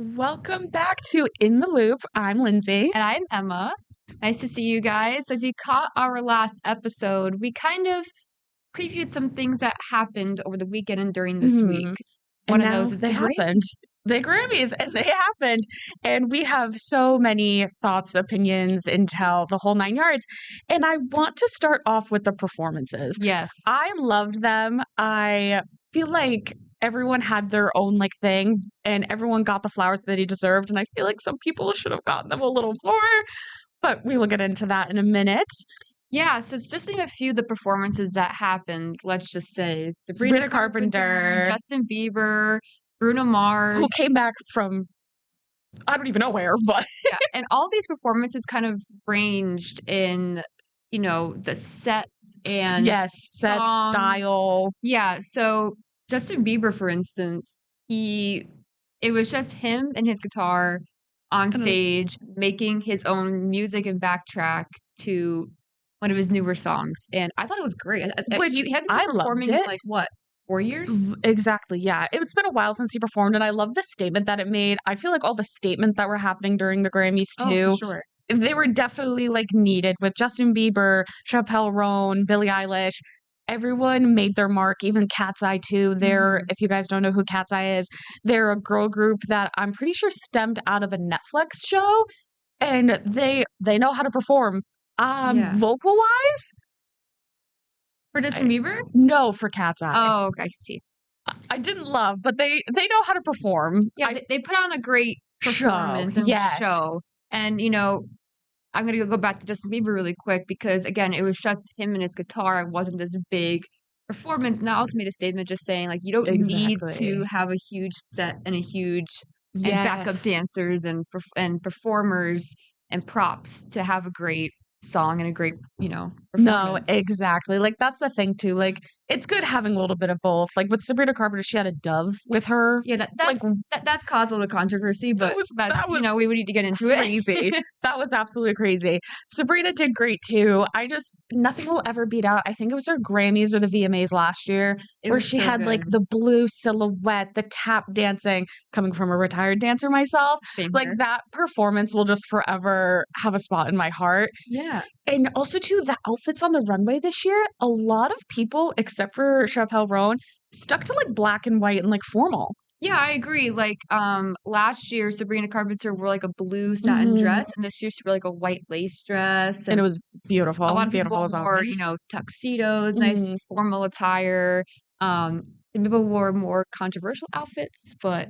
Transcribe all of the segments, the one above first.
Welcome back to In the Loop. I'm Lindsay. And I'm Emma. Nice to see you guys. So if you caught our last episode, we kind of previewed some things that happened over the weekend and during this week. One of those is they happened. The Grammys, and they happened. And we have so many thoughts, opinions, intel, the whole nine yards. And I want to start off with the performances. Yes. I loved them. I feel like everyone had their own thing, and everyone got the flowers that he deserved. And I feel like some people should have gotten them a little more, but we will get into that in a minute. Yeah, so it's just a few of the performances that happened. Let's just say Sabrina Carpenter, Justin Bieber, Bruno Mars, who came back from I don't even know where, but yeah, and all these performances kind of ranged in the sets and set style. Yeah, so Justin Bieber, for instance, it was just him and his guitar on stage making his own music and backtrack to one of his newer songs. And I thought it was great. Which he hasn't been performing in 4 years? Exactly, yeah. It's been a while since he performed, and I love the statement that it made. I feel like all the statements that were happening during the Grammys, too. Oh, for sure. They were definitely needed with Justin Bieber, Chappelle Roan, Billie Eilish. Everyone made their mark, even Cat's Eye too. If you guys don't know who Cat's Eye is, they're a girl group that I'm pretty sure stemmed out of a Netflix show, and they know how to perform. Vocal wise, for Justin Bieber? No, for Cat's Eye. Oh, okay, I see. I didn't love, but they know how to perform. Yeah, they put on a great performance and show. And I'm going to go back to Justin Bieber really quick because, again, it was just him and his guitar. It wasn't this big performance. And I also made a statement just saying, you don't need to have a huge set and and backup dancers and performers and props to have a great song and a great, performance. No, exactly. That's the thing too. It's good having a little bit of both. With Sabrina Carpenter, she had a dove with her. Yeah, that's caused a little controversy, but that was we would need to get into crazy. That was absolutely crazy. Sabrina did great too. Nothing will ever beat out. I think it was her Grammys or the VMAs last year where she had the blue silhouette, the tap dancing, coming from a retired dancer myself. Same here. That performance will just forever have a spot in my heart. Yeah. And also, too, the outfits on the runway this year, a lot of people, except for Chappelle Roan, stuck to black and white and formal. Yeah, I agree. Last year, Sabrina Carpenter wore a blue satin dress, and this year she wore a white lace dress. And it was beautiful. A lot of people wore, tuxedos, nice formal attire. Some people wore more controversial outfits, but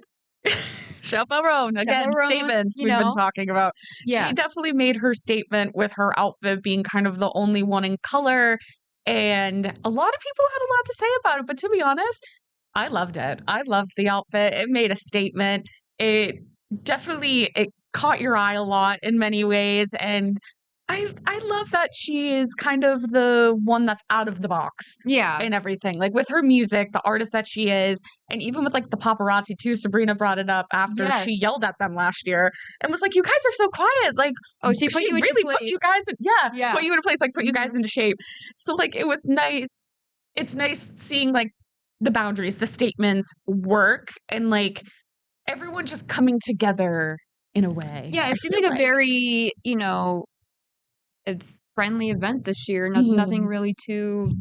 Chappelle Roan, again, statements we've been talking about. Yeah. She definitely made her statement with her outfit being kind of the only one in color. And a lot of people had a lot to say about it. But to be honest, I loved it. I loved the outfit. It made a statement. It caught your eye a lot in many ways. And I love that she is kind of the one that's out of the box. Yeah. And everything. With her music, the artist that she is, and even with the paparazzi too. Sabrina brought it up after she yelled at them last year and was like, "You guys are so quiet." She put you really into place. Put you guys in, put you in place, put you guys into shape. So it was nice. It's nice seeing the boundaries, the statements work, and everyone just coming together in a way. Yeah, it seemed like a very, a friendly event this year. Nothing really too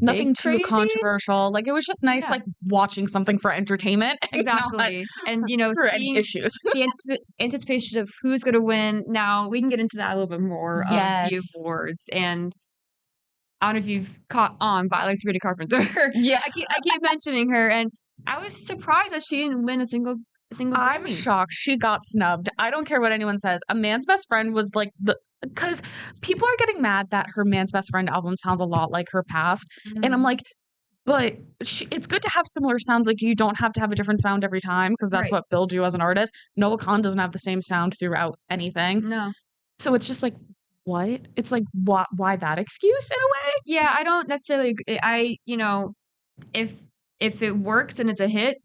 too controversial. It was just nice, watching something for entertainment. Exactly. And seeing issues. The anticipation of who's going to win. Now we can get into that a little bit more of the awards. And I don't know if you've caught on, but I like Sabrina Carpenter. Yeah, I keep mentioning her, and I was surprised that she didn't win a single. I'm shocked she got snubbed. I don't care what anyone says. A Man's Best Friend was because people are getting mad that her Man's Best Friend album sounds a lot like her past. And I'm but it's good to have similar sounds. You don't have to have a different sound every time because that's what builds you as an artist. Noah Khan doesn't have the same sound throughout anything. No. So it's just what? It's why that excuse in a way? Yeah, I don't necessarily agree. If it works and it's a hit,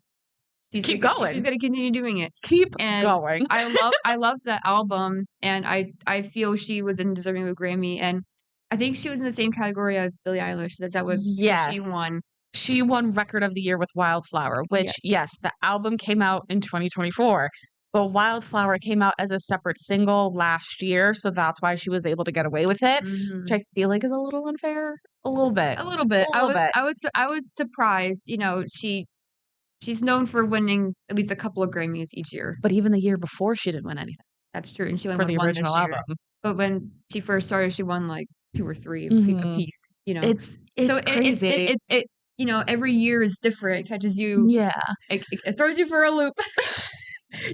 keep going. She's going to continue doing it. Keep going. I love that album, and I feel she was deserving of a Grammy, and I think she was in the same category as Billie Eilish. Is that what she won? She won Record of the Year with Wildflower, which, yes, the album came out in 2024. But Wildflower came out as a separate single last year, so that's why she was able to get away with it, which I feel like is a little unfair. A little bit. A little bit. A little bit. I was surprised. You know, she's known for winning at least a couple of Grammys each year. But even the year before, she didn't win anything. That's true, and she only for the won original one this year. album. But when she first started, she won like 2 or 3 a piece. You know, it's so crazy. It you know, every year is different. It catches you. Yeah, it throws you for a loop.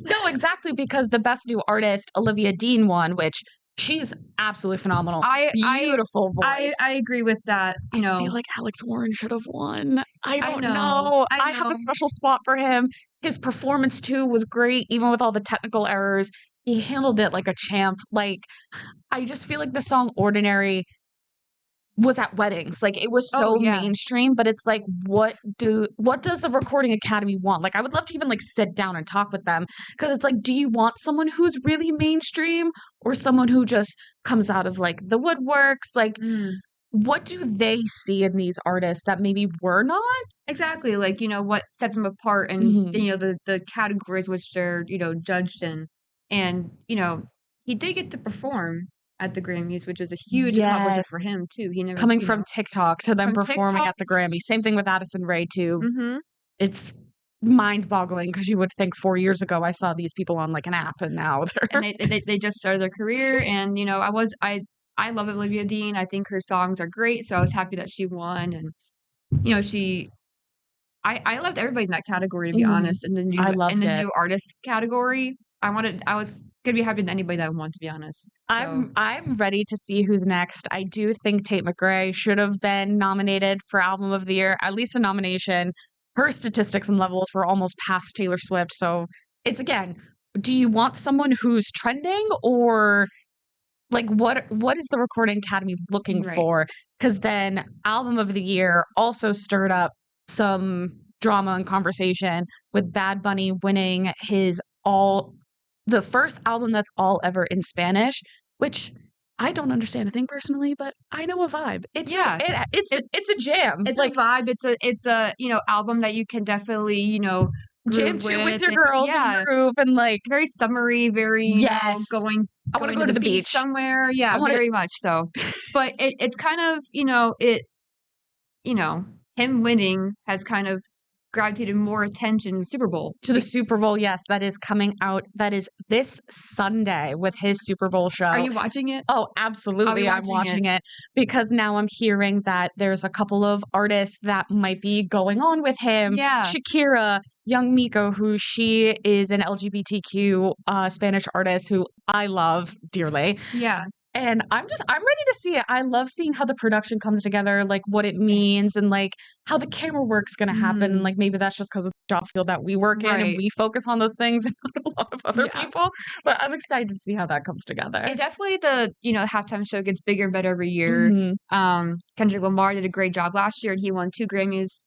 No, exactly, because the Best New Artist, Olivia Dean won, which she's absolutely phenomenal. Beautiful voice. I agree with that. You know, I feel like Alex Warren should have won. I don't know. I have a special spot for him. His performance too was great, even with all the technical errors. He handled it like a champ. Like, I just feel like the song Ordinary was at weddings. Like, it was so mainstream, but it's like, what does the Recording Academy want? Like, I would love to even like sit down and talk with them, because it's like, do you want someone who's really mainstream or someone who just comes out of like the woodworks? Like, what do they see in these artists that maybe we're not? Exactly. Like, you know, what sets them apart, and you know, the categories which they're, you know, judged in. And, you know, he did get to perform at the Grammys, which is a huge accomplishment for him too. He never coming from TikTok to then performing at the Grammys. Same thing with Addison Rae too. It's mind-boggling, because you would think 4 years ago I saw these people on like an app, and now they're and they just started their career. And you know, I love Olivia Dean. I think her songs are great, so I was happy that she won. And you know, I loved everybody in that category, to be honest. In the new artist category, I was gonna be happy with anybody that won, to be honest. So. I'm ready to see who's next. I do think Tate McRae should have been nominated for Album of the Year, at least a nomination. Her statistics and levels were almost past Taylor Swift. So it's, again, do you want someone who's trending, or like what is the Recording Academy looking for? Because then Album of the Year also stirred up some drama and conversation with Bad Bunny winning the first album that's all ever in Spanish, which I don't understand a thing personally, but I know a vibe. It's a jam. It's like a vibe. It's a you know, album that you can definitely, you know, jam to with your girls and groove, and like very summery, very you know, going I want to go to the beach somewhere. Yeah, very much so. But it's kind of, you know, him winning has kind of gravitated more attention to the Super Bowl. The Super Bowl, yes. That is coming out. That is this Sunday with his Super Bowl show. Are you watching it? Oh, absolutely. I'm watching it because now I'm hearing that there's a couple of artists that might be going on with him. Yeah. Shakira, Young Miko, who she is an LGBTQ Spanish artist who I love dearly. Yeah. And I'm ready to see it. I love seeing how the production comes together, like what it means, and like how the camera work's going to happen. And like maybe that's just because of the job field that we work in, and we focus on those things and not a lot of other people. But I'm excited to see how that comes together. And definitely the halftime show gets bigger and better every year. Kendrick Lamar did a great job last year, and he won 2 Grammys.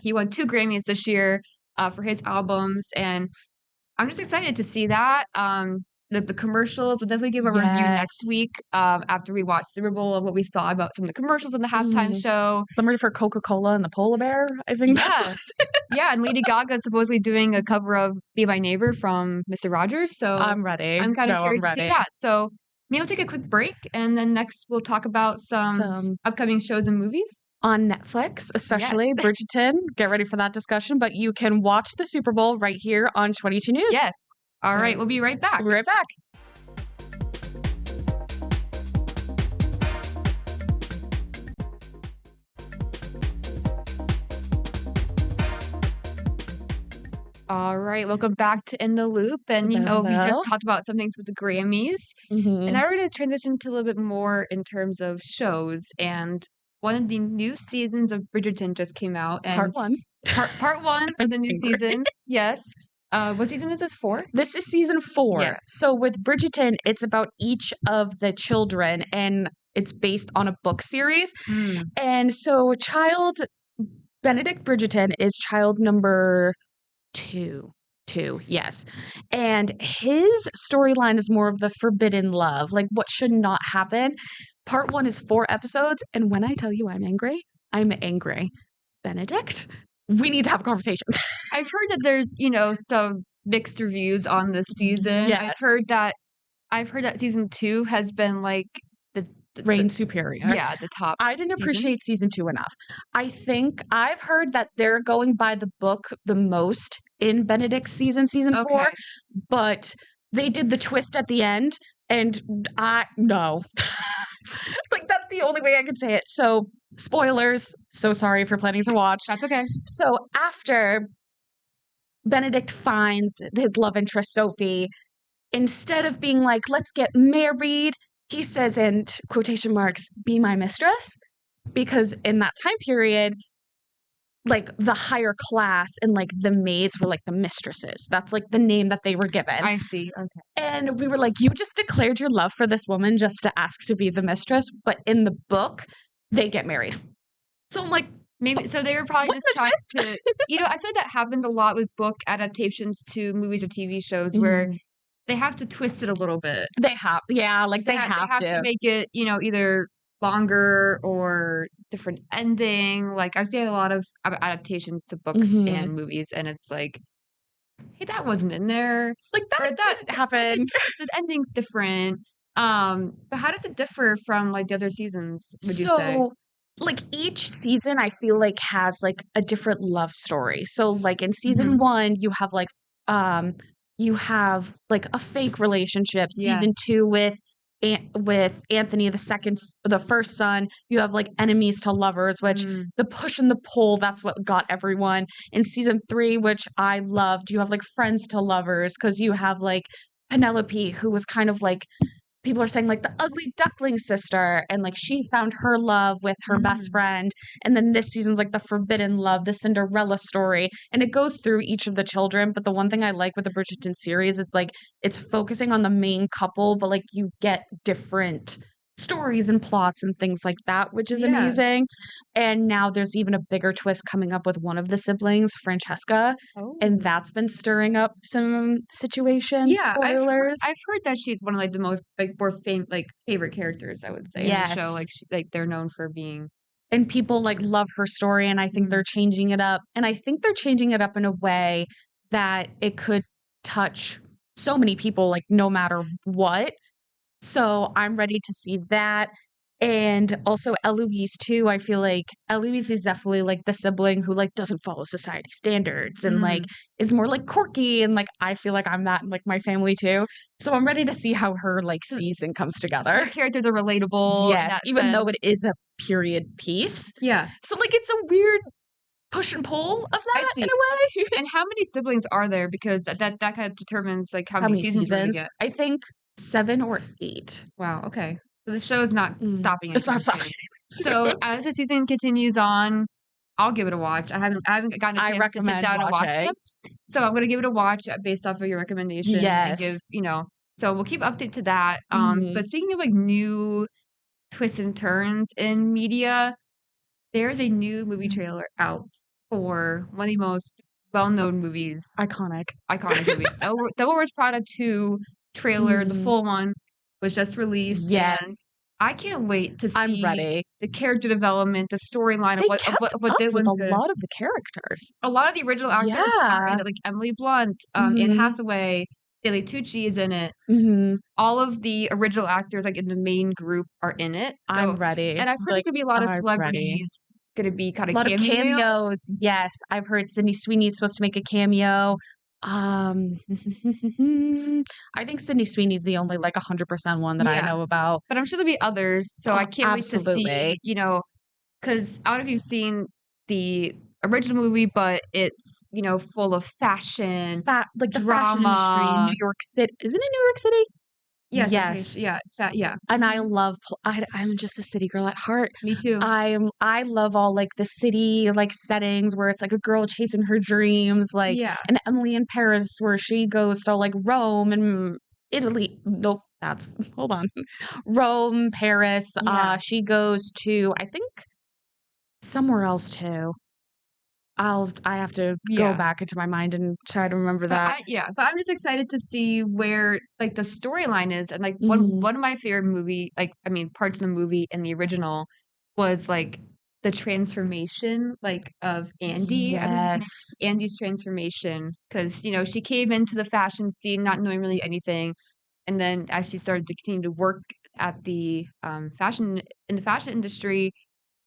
He won 2 Grammys this year for his albums, and I'm just excited to see that. The commercials, we'll definitely give a review next week after we watch Super Bowl of what we thought about some of the commercials in the halftime show. Somebody for Coca-Cola and the polar bear, I think. Yeah, and Lady Gaga is supposedly doing a cover of Be My Neighbor from Mr. Rogers. So I'm ready. I'm kind of curious to see that. So maybe we'll take a quick break, and then next we'll talk about some upcoming shows and movies. On Netflix, especially Bridgerton. Get ready for that discussion. But you can watch the Super Bowl right here on 22 News. Yes. All right, we'll be right back. We'll be right back. All right, welcome back to In the Loop. And, we just talked about some things with the Grammys. And now we're going to transition to a little bit more in terms of shows. And one of the new seasons of Bridgerton just came out. And Part 1. Part 1 of the new season. Yes. What season is this 4? This is season 4. Yes. So with Bridgerton, it's about each of the children, and it's based on a book series. And so Benedict Bridgerton is child number 2. Yes. And his storyline is more of the forbidden love, like what should not happen. Part 1 is 4 episodes, and when I tell you I'm angry. Benedict, we need to have a conversation. I've heard that there's, some mixed reviews on this season. Yes. I've heard that season 2 has been like the reign superior. Yeah, the top. I didn't appreciate season 2 enough. I think I've heard that they're going by the book the most in Benedict's season 4, but they did the twist at the end, and no. Like, that's the only way I could say it. So, spoilers. So sorry if you're planning to watch. That's okay. So after Benedict finds his love interest, Sophie, instead of being like, let's get married, he says, in quotation marks, be my mistress. Because in that time period, like, the higher class and, like, the maids were, like, the mistresses. That's, like, the name that they were given. I see. Okay. And we were like, you just declared your love for this woman just to ask to be the mistress. But in the book, they get married. So I'm like, maybe, so they were probably just trying to, I feel like that happens a lot with book adaptations to movies or TV shows where they have to twist it a little bit. They have, yeah, like they have to make it, either longer or different ending. Like, I've seen a lot of adaptations to books and movies, and it's like, hey, that wasn't in there. Like, that didn't happen. The ending's different. But how does it differ from, like, the other seasons, would you say? Like, each season I feel like has, like, a different love story. So, like, in season 1, you have, like, a fake relationship. Season 2 with Anthony, the first son, you have, like, enemies to lovers, which the push and the pull, that's what got everyone. In season 3, which I loved, you have, like, friends to lovers, because you have, like, Penelope, who was kind of like, people are saying, like, the ugly duckling sister, and, like, she found her love with her best friend. And then this season's, like, the forbidden love, the Cinderella story, and it goes through each of the children. But the one thing I like with the Bridgerton series, it's like, it's focusing on the main couple, but, like, you get different stories and plots and things like that, which is amazing. And now there's even a bigger twist coming up with one of the siblings, Francesca, and that's been stirring up some situations. Yeah, Spoilers. I've heard that she's one of, like, the most, like, more favorite characters, I would say, in the show. Like, they're known for being, and people, like, love her story, and I think they're changing it up, and I think they're changing it up in a way that it could touch so many people, like, no matter what. So I'm ready to see that. And also Eloise too. I feel like Eloise is definitely, like, the sibling who, like, doesn't follow society standards and like is more, like, quirky, and, like, I feel like I'm that in, like, my family too. So I'm ready to see how her, like, season comes together. So the characters are relatable. Yes, even though it is a period piece. Yeah. So, like, it's a weird push and pull of that in a way. And how many siblings are there? Because that kind of determines, like, how many seasons we're gonna get. I think 7 or 8. Wow. Okay. So the show is not stopping. It's not stopping. So as the season continues on, I'll give it a watch. I haven't gotten a chance to sit down and watch it. So I'm gonna give it a watch based off of your recommendation. Yes. And give, so we'll keep update to that. But speaking of, like, new twists and turns in media, there's a new movie trailer out for one of the most well-known movies. Iconic movies. Devil Wears Prada 2 trailer, the full one, was just released. Yes. And I can't wait to see I'm ready. The character development, the storyline of what Dylan's with a lot of the characters. A lot of the original actors are in it, like Emily Blunt, Anne Hathaway, Daley Tucci is in it. All of the original actors, like, in the main group, are in it. So, I'm ready. And I've heard there's gonna be a lot of celebrities gonna be kind of a lot of cameos. Yes, I've heard Sydney Sweeney's supposed to make a cameo. I think Sydney Sweeney's the only, like, 100% one that I know about. But I'm sure there'll be others, so I can't wait to see, because I don't know if you've seen the original movie, but it's, full of fashion, like, the drama. Fashion industry, New York City. Isn't it New York City? Yes. Yeah, it's that. Yeah. And I love. I'm just a city girl at heart. Me too. I love all, like, the city, like, settings where it's like a girl chasing her dreams, like, and Emily in Paris, where she goes to, like, Rome and Italy. Nope, hold on, Rome, Paris. She goes to, I think, somewhere else too. I have to go back into my mind and try to remember that. But I'm just excited to see where, like, the storyline is. And, like, one of my favorite parts of the movie in the original was, like, the transformation like of Andy. Yes. Andy's transformation, because she came into the fashion scene not knowing really anything, and then as she started to continue to work at the fashion industry,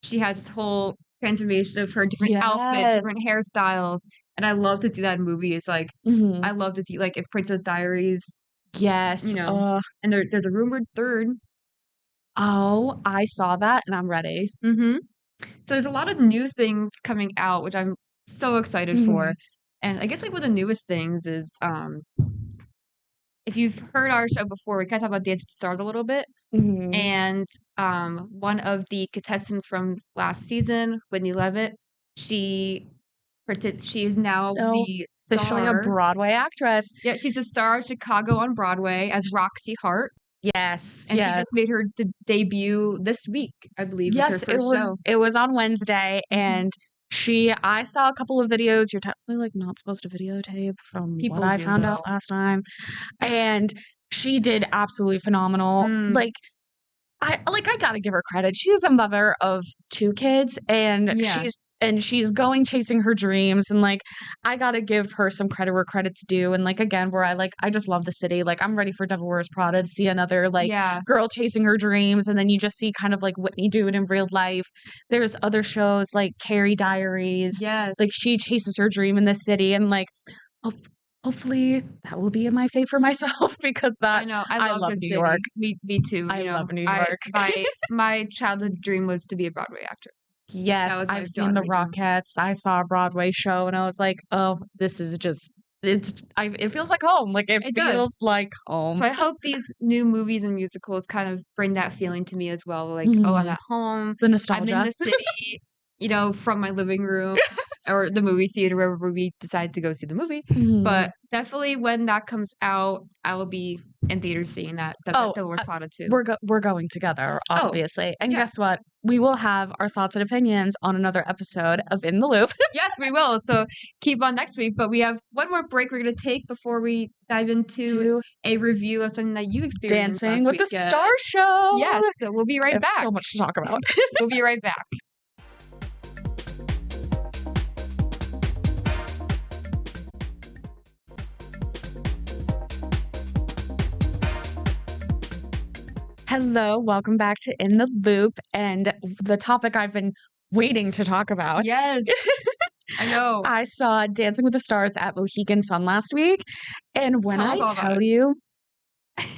she has this whole transformation of her different outfits, different hairstyles, and I love to see that in movies. Like I love to see like in Princess Diaries. Yes. And there's a rumored third. Oh, I saw that and I'm ready. So there's a lot of new things coming out, which I'm so excited for. And I guess like one of the newest things is if you've heard our show before, we kind of talk about Dance with the Stars a little bit. And one of the contestants from last season, Whitney Levitt, she is now the star. Officially a Broadway actress. Yeah, she's a star of Chicago on Broadway as Roxy Hart. Yes, and she just made her debut this week, I believe. Yes, it was on Wednesday, and I saw a couple of videos. You're technically like not supposed to videotape from what I found out last time, and she did absolutely phenomenal. I gotta give her credit. She is a mother of 2 kids, and she's going chasing her dreams, and like I gotta give her some credit where credit's due. And like again, where I just love the city. Like I'm ready for Devil Wears Prada to see another girl chasing her dreams, and then you just see kind of like Whitney do it in real life. There's other shows like Carrie Diaries. Yes, like she chases her dream in the city, and like hopefully that will be my fate for myself because I know I love New York. Me too. I love New York. My childhood dream was to be a Broadway actress. Yes, I've seen the Rockettes. I saw a Broadway show and I was like, oh, this is just, it feels like home. Like it feels like home. So I hope these new movies and musicals kind of bring that feeling to me as well. Like, oh, I'm at home. The nostalgia. I'm in the city, from my living room or the movie theater wherever we decide to go see the movie. But definitely when that comes out, I will be in theaters seeing that. Devil Wears Prada too. We're going together, obviously. And guess what? We will have our thoughts and opinions on another episode of In the Loop. Yes, we will. So keep on next week. But we have one more break we're going to take before we dive into a review of something that you experienced Dancing with the Stars show. Yes. So we'll be right back. So much to talk about. We'll be right back. Hello, welcome back to In the Loop, and the topic I've been waiting to talk about. Yes, I know. I saw Dancing with the Stars at Mohegan Sun last week, and when I tell you,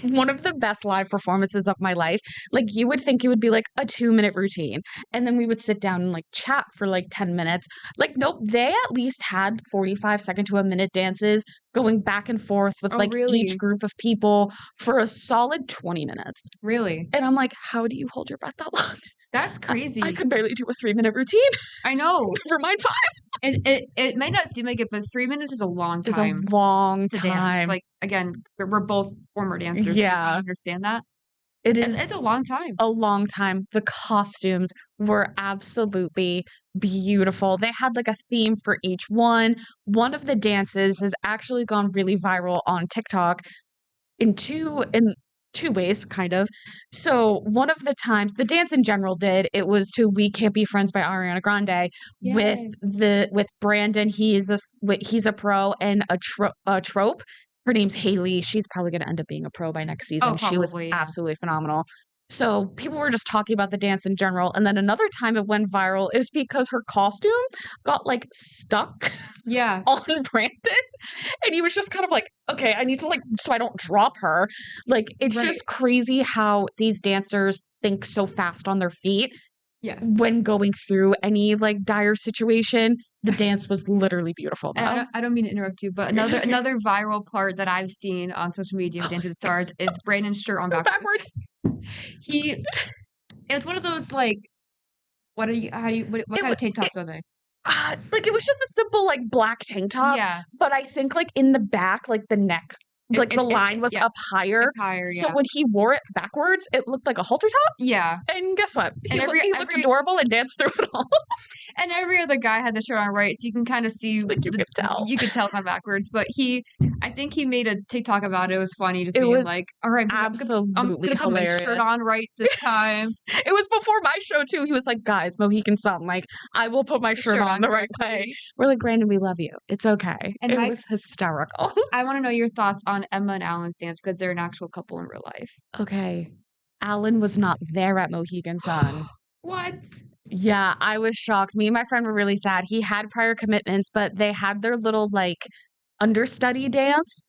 one of the best live performances of my life. Like you would think it would be like a 2-minute routine, and then we would sit down and like chat for like 10 minutes. Like nope, they at least had 45-second to a minute dances going back and forth with each group of people for a solid 20 minutes. Really? And I'm like, how do you hold your breath that long? That's crazy. I could barely do a 3-minute routine. I know. Never mind 5. It may not seem like it, but 3 minutes is a long time. It's a long time. Dance. Like again, we're both former dancers. Yeah, so I understand that. It's a long time. A long time. The costumes were absolutely beautiful. They had like a theme for each one. One of the dances has actually gone really viral on TikTok in two ways, kind of. So one of the times the dance in general did, it was to "We Can't Be Friends" by Ariana Grande. Yes. with Brandon. He's a pro and a trope. Her name's Haley. She's probably going to end up being a pro by next season. She was absolutely phenomenal. So people were just talking about the dance in general. And then another time it went viral is because her costume got like stuck on Brandon. And he was just kind of like, okay, I need to so I don't drop her. Like, it's just crazy how these dancers think so fast on their feet. Yeah. When going through any dire situation, the dance was literally beautiful. I don't mean to interrupt you, but another viral part that I've seen on social media, Dance with the Stars, is Brandon's shirt on backwards. It's one of those what kind of tank tops are they? It was just a simple black tank top. Yeah. But I think in the back, the neck like the line was up higher. It's higher, so when he wore it backwards, it looked like a halter top. Yeah. And guess what? He looked adorable and danced through it all. And every other guy had the shirt on right, so you can kind of see. Like you could tell. You could tell it backwards. But I think he made a TikTok about it. It was funny, just being like, all right, absolutely I'm going to put my shirt on right this time. It was before my show, too. He was like, guys, Mohican Sun, like, I will put my shirt on the right way. We're like, Brandon, we love you. It's okay. And it was hysterical. I want to know your thoughts on Emma and Alan's dance because they're an actual couple in real life. Okay. Alan was not there at Mohican Sun. What? Yeah, I was shocked. Me and my friend were really sad. He had prior commitments, but they had their little, like, understudy dance.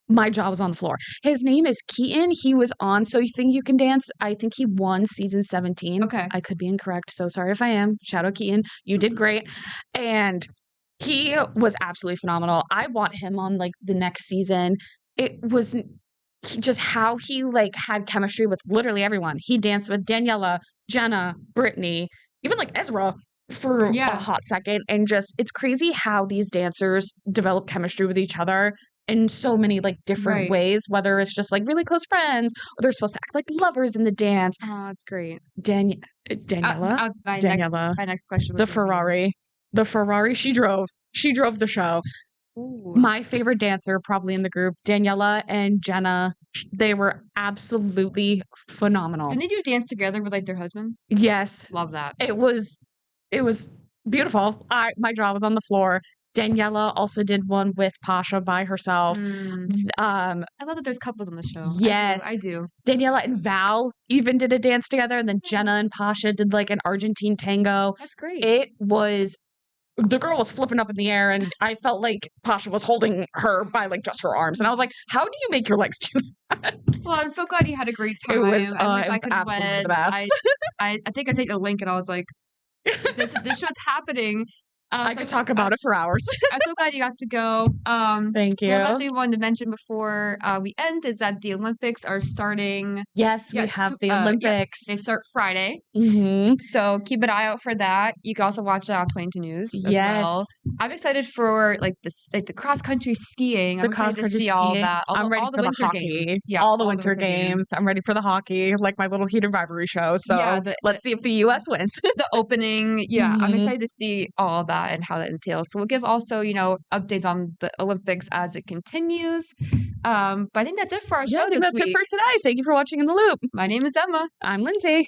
My jaw was on the floor. His name is Keaton. He was on So You Think You Can Dance. I think he won season 17. Okay. I could be incorrect. So sorry if I am. Shout out Keaton. You did great. And he was absolutely phenomenal. I want him on, like, the next season. It was just how he, like, had chemistry with literally everyone. He danced with Daniela, Jenna, Brittany, even, like, Ezra for a hot second. And just, it's crazy how these dancers develop chemistry with each other in so many, like, different ways, whether it's just, like, really close friends or they're supposed to act like lovers in the dance. Oh, that's great. Daniela? My next question was the Ferrari she drove the show. Ooh. My favorite dancer probably in the group, Daniela and Jenna, they were absolutely phenomenal. Didn't they do dance together with, like, their husbands? Yes. Love that. It was beautiful. My jaw was on the floor. Daniela also did one with Pasha by herself. I love that there's couples on the show. Yes. I do. Daniela and Val even did a dance together, and then Jenna and Pasha did, like, an Argentine tango. That's great. The girl was flipping up in the air, and I felt like Pasha was holding her by, like, just her arms. And I was like, how do you make your legs do that? Well, I'm so glad you had a great time. It was absolutely the best. I think I sent you a link, and I was like, this show's happening. I could talk about it for hours. I'm so glad you got to go. Thank you. What else we wanted to mention before we end is that the Olympics are starting. Yes, we have the Olympics. They start Friday. Mm-hmm. So keep an eye out for that. You can also watch that on 22 News as well. I'm excited for, like, the cross country skiing. I'm excited to see all that. I'm ready for the hockey. Games. Yeah, all the winter games. I'm ready for the hockey, like my little heated rivalry show. So let's see if the U.S. wins. The opening. Yeah, I'm excited to see all of that and how that entails. So we'll give also, updates on the Olympics as it continues. But I think that's it for our show this week. I think that's it for today. Thank you for watching In the Loop. My name is Emma. I'm Lindsay.